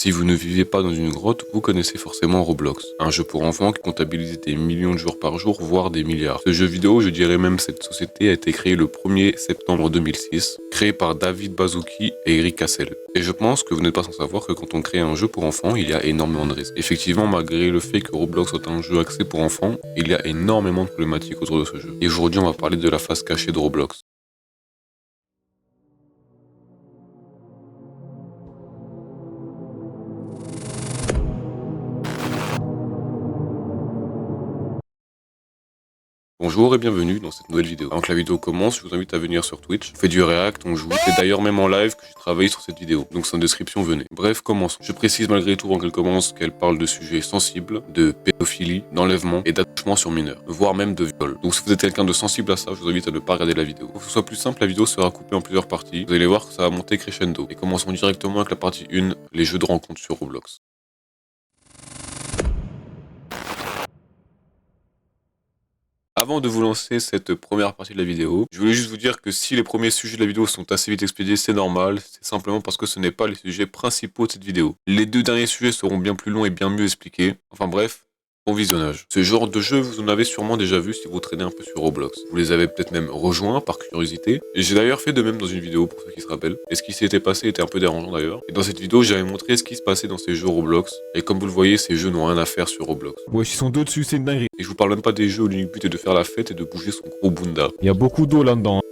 Si vous ne vivez pas dans une grotte, vous connaissez forcément Roblox, un jeu pour enfants qui comptabilise des millions de joueurs par jour, voire des milliards. Ce jeu vidéo, je dirais même cette société, a été créée le 1er septembre 2006, créé par David Baszucki et Eric Cassel. Et je pense que vous n'êtes pas sans savoir que quand on crée un jeu pour enfants, il y a énormément de risques. Effectivement, malgré le fait que Roblox soit un jeu axé pour enfants, il y a énormément de problématiques autour de ce jeu. Et aujourd'hui, on va parler de la face cachée de Roblox. Bonjour et bienvenue dans cette nouvelle vidéo. Avant que la vidéo commence, je vous invite à venir sur Twitch. On fait du React, on joue, et d'ailleurs même en live que j'ai travaillé sur cette vidéo. Donc c'est en description, venez. Bref, commençons. Je précise malgré tout avant qu'elle commence qu'elle parle de sujets sensibles, de pédophilie, d'enlèvement et d'attachement sur mineurs, voire même de viol. Donc si vous êtes quelqu'un de sensible à ça, je vous invite à ne pas regarder la vidéo. Pour que ce soit plus simple, la vidéo sera coupée en plusieurs parties. Vous allez voir que ça va monter crescendo. Et commençons directement avec la partie 1, les jeux de rencontre sur Roblox. Avant de vous lancer cette première partie de la vidéo, je voulais juste vous dire que si les premiers sujets de la vidéo sont assez vite expédiés, c'est normal, c'est simplement parce que ce n'est pas les sujets principaux de cette vidéo. Les deux derniers sujets seront bien plus longs et bien mieux expliqués. Enfin bref, bon visionnage. Ce genre de jeu, vous en avez sûrement déjà vu si vous traînez un peu sur Roblox. Vous les avez peut-être même rejoints par curiosité. Et j'ai d'ailleurs fait de même dans une vidéo pour ceux qui se rappellent. Et ce qui s'était passé était un peu dérangeant d'ailleurs. Et dans cette vidéo, j'avais montré ce qui se passait dans ces jeux Roblox. Et comme vous le voyez, ces jeux n'ont rien à faire sur Roblox. Wesh, ils sont deux dessus, c'est une dinguerie. Et je vous parle même pas des jeux où l'unique but est de faire la fête et de bouger son gros bunda. Il y a beaucoup d'eau là-dedans.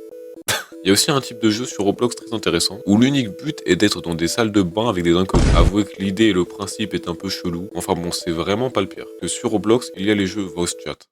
Il y a aussi un type de jeu sur Roblox très intéressant, où l'unique but est d'être dans des salles de bain avec des inconnus. Avouez que l'idée et le principe est un peu chelou, enfin bon, c'est vraiment pas le pire. Que sur Roblox, il y a les jeux Voice Chat.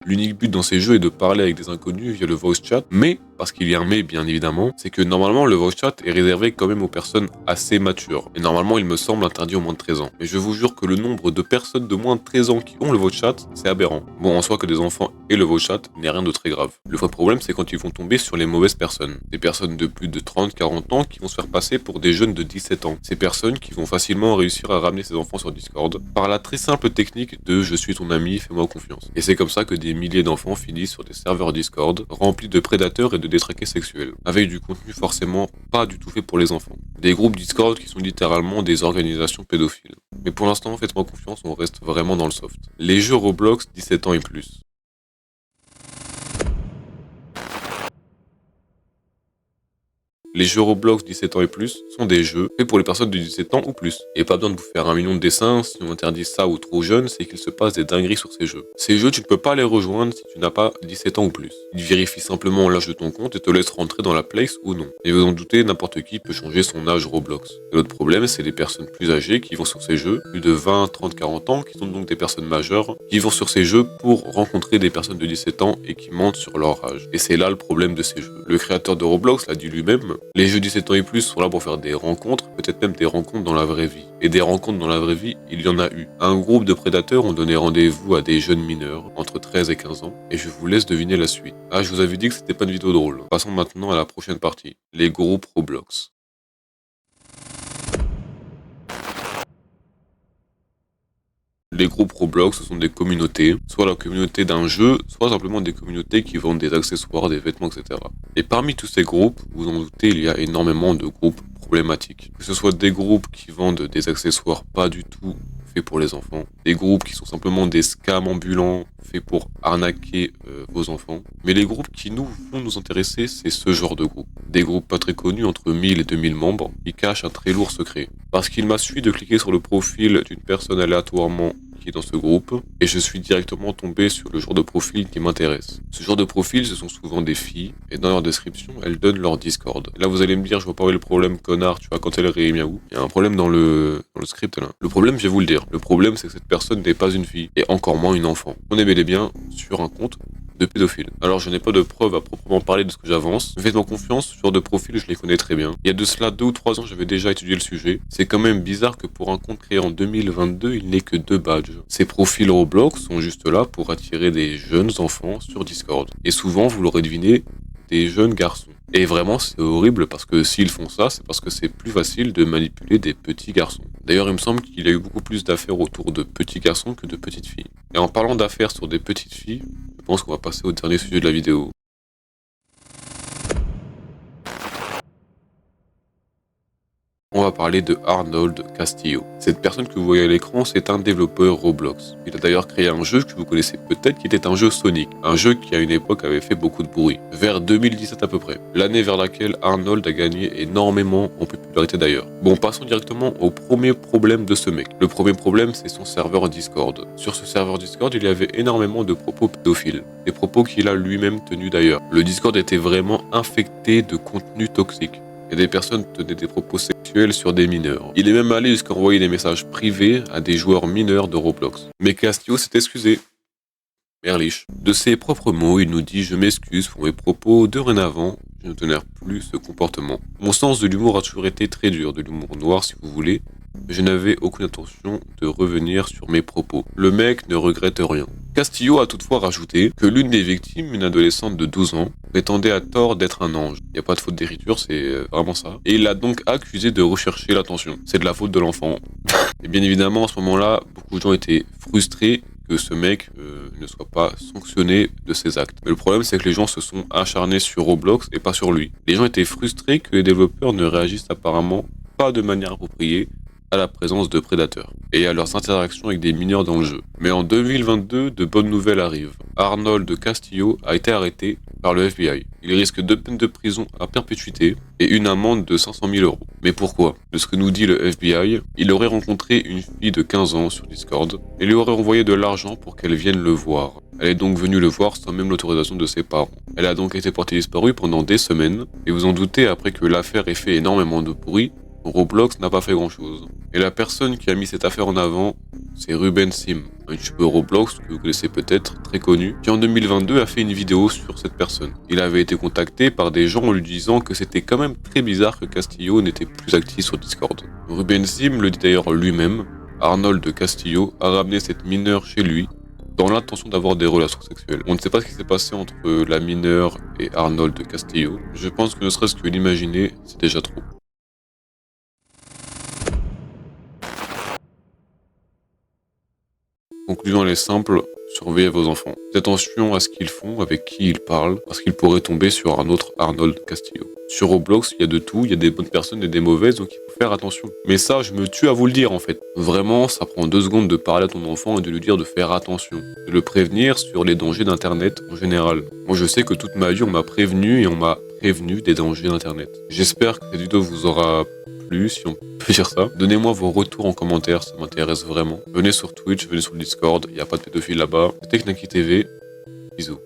L'unique but dans ces jeux est de parler avec des inconnus via le voice chat, mais, parce qu'il y a un mais bien évidemment, c'est que normalement le voice chat est réservé quand même aux personnes assez matures. Et normalement il me semble interdit aux moins de 13 ans. Et je vous jure que le nombre de personnes de moins de 13 ans qui ont le voice chat, c'est aberrant. Bon, en soi que des enfants aient le voice chat n'est rien de très grave. Le vrai problème c'est quand ils vont tomber sur les mauvaises personnes. Des personnes de plus de 30-40 ans qui vont se faire passer pour des jeunes de 17 ans. Ces personnes qui vont facilement réussir à ramener ces enfants sur Discord par la très simple technique de je suis ton ami, fais-moi confiance. Et c'est comme ça que des milliers d'enfants finissent sur des serveurs Discord remplis de prédateurs et de détraqués sexuels, avec du contenu forcément pas du tout fait pour les enfants. Des groupes Discord qui sont littéralement des organisations pédophiles. Mais pour l'instant, faites-moi confiance, on reste vraiment dans le soft. Les jeux Roblox 17 ans et plus. Les jeux Roblox 17 ans et plus sont des jeux faits pour les personnes de 17 ans ou plus. Et pas besoin de vous faire un million de dessins, si on interdit ça aux trop jeunes, c'est qu'il se passe des dingueries sur ces jeux. Ces jeux, tu ne peux pas les rejoindre si tu n'as pas 17 ans ou plus. Ils vérifient simplement l'âge de ton compte et te laissent rentrer dans la place ou non. Et vous en doutez, n'importe qui peut changer son âge Roblox. Et l'autre problème, c'est les personnes plus âgées qui vont sur ces jeux, plus de 20, 30, 40 ans, qui sont donc des personnes majeures, qui vont sur ces jeux pour rencontrer des personnes de 17 ans et qui mentent sur leur âge. Et c'est là le problème de ces jeux. Le créateur de Roblox l'a dit lui-même, les jeux 17 ans et plus sont là pour faire des rencontres, peut-être même des rencontres dans la vraie vie. Et des rencontres dans la vraie vie, il y en a eu. Un groupe de prédateurs ont donné rendez-vous à des jeunes mineurs, entre 13 et 15 ans, et je vous laisse deviner la suite. Ah, je vous avais dit que c'était pas une vidéo drôle. Passons maintenant à la prochaine partie, les groupes Roblox. Les groupes Roblox, ce sont des communautés, soit la communauté d'un jeu, soit simplement des communautés qui vendent des accessoires, des vêtements, etc. Et parmi tous ces groupes, vous en doutez, il y a énormément de groupes problématiques. Que ce soit des groupes qui vendent des accessoires pas du tout faits pour les enfants, des groupes qui sont simplement des scams ambulants faits pour arnaquer vos enfants. Mais les groupes qui vont nous intéresser, c'est ce genre de groupe. Des groupes pas très connus, entre 1000 et 2000 membres, qui cachent un très lourd secret. Parce qu'il m'a suffi de cliquer sur le profil d'une personne aléatoirement qui est dans ce groupe, et je suis directement tombé sur le genre de profil qui m'intéresse. Ce genre de profil, ce sont souvent des filles, et dans leur description, elles donnent leur Discord. Là, vous allez me dire, je vois pas où est le problème, connard, tu vois, quand elle est miaou. Il y a un problème dans le script, là. Le problème, je vais vous le dire, le problème, c'est que cette personne n'est pas une fille, et encore moins une enfant. On est bel et bien sur un compte de pédophile. Alors je n'ai pas de preuves à proprement parler de ce que j'avance, mais faites-moi confiance, ce genre de profil je les connais très bien. Il y a de cela 2 ou 3 ans j'avais déjà étudié le sujet. C'est quand même bizarre que pour un compte créé en 2022 il n'ait que 2 badges. Ces profils Roblox sont juste là pour attirer des jeunes enfants sur Discord. Et souvent vous l'aurez deviné, des jeunes garçons. Et vraiment c'est horrible parce que s'ils font ça, c'est parce que c'est plus facile de manipuler des petits garçons. D'ailleurs il me semble qu'il y a eu beaucoup plus d'affaires autour de petits garçons que de petites filles. Et en parlant d'affaires sur des petites filles, je pense qu'on va passer au dernier sujet de la vidéo. On va parler de Arnold Castillo. Cette personne que vous voyez à l'écran, c'est un développeur Roblox. Il a d'ailleurs créé un jeu que vous connaissez peut-être qui était un jeu Sonic. Un jeu qui à une époque avait fait beaucoup de bruit. Vers 2017 à peu près. L'année vers laquelle Arnold a gagné énormément en popularité d'ailleurs. Bon, passons directement au premier problème de ce mec. Le premier problème, c'est son serveur Discord. Sur ce serveur Discord, il y avait énormément de propos pédophiles. Des propos qu'il a lui-même tenus d'ailleurs. Le Discord était vraiment infecté de contenu toxique. Et des personnes tenaient des propos sexuels sur des mineurs. Il est même allé jusqu'à envoyer des messages privés à des joueurs mineurs de Roblox. Mais Castillo s'est excusé. Merlich. De ses propres mots, il nous dit « Je m'excuse pour mes propos, dorénavant, je ne tolère plus ce comportement. Mon sens de l'humour a toujours été très dur, de l'humour noir si vous voulez, mais je n'avais aucune intention de revenir sur mes propos. Le mec ne regrette rien. » Castillo a toutefois rajouté que l'une des victimes, une adolescente de 12 ans, prétendait à tort d'être un ange. Il n'y a pas de faute d'écriture, c'est vraiment ça. Et il l'a donc accusé de rechercher l'attention. C'est de la faute de l'enfant. Et bien évidemment, à ce moment-là, beaucoup de gens étaient frustrés que ce mec ne soit pas sanctionné de ses actes. Mais le problème, c'est que les gens se sont acharnés sur Roblox et pas sur lui. Les gens étaient frustrés que les développeurs ne réagissent apparemment pas de manière appropriée à la présence de prédateurs et à leurs interactions avec des mineurs dans le jeu. Mais en 2022, de bonnes nouvelles arrivent. Arnold Castillo a été arrêté par le FBI. Il risque 2 peines de prison à perpétuité et une amende de 500 000 euros. Mais pourquoi? De ce que nous dit le FBI, il aurait rencontré une fille de 15 ans sur Discord et lui aurait envoyé de l'argent pour qu'elle vienne le voir. Elle est donc venue le voir sans même l'autorisation de ses parents. Elle a donc été portée disparue pendant des semaines et vous en doutez, après que l'affaire ait fait énormément de bruit, Roblox n'a pas fait grand chose. Et la personne qui a mis cette affaire en avant, c'est Ruben Sim, un youtubeur Roblox que vous connaissez peut-être, très connu, qui en 2022 a fait une vidéo sur cette personne. Il avait été contacté par des gens en lui disant que c'était quand même très bizarre que Castillo n'était plus actif sur Discord. Ruben Sim le dit d'ailleurs lui-même, Arnold Castillo a ramené cette mineure chez lui dans l'intention d'avoir des relations sexuelles. On ne sait pas ce qui s'est passé entre la mineure et Arnold Castillo. Je pense que ne serait-ce que l'imaginer, c'est déjà trop. Conclusion, elle est simple, surveillez vos enfants. Faites attention à ce qu'ils font, avec qui ils parlent, parce qu'ils pourraient tomber sur un autre Arnold Castillo. Sur Roblox, il y a de tout, il y a des bonnes personnes et des mauvaises, donc il faut faire attention. Mais ça, je me tue à vous le dire en fait. Vraiment, ça prend 2 secondes de parler à ton enfant et de lui dire de faire attention. De le prévenir sur les dangers d'Internet en général. Moi, je sais que toute ma vie, on m'a prévenu et on m'a prévenu des dangers d'Internet. J'espère que cette vidéo vous aura plu, si on peut dire ça. Donnez-moi vos retours en commentaire, ça m'intéresse vraiment. Venez sur Twitch, venez sur le Discord, il n'y a pas de pédophile là-bas. C'était Knaki TV, bisous.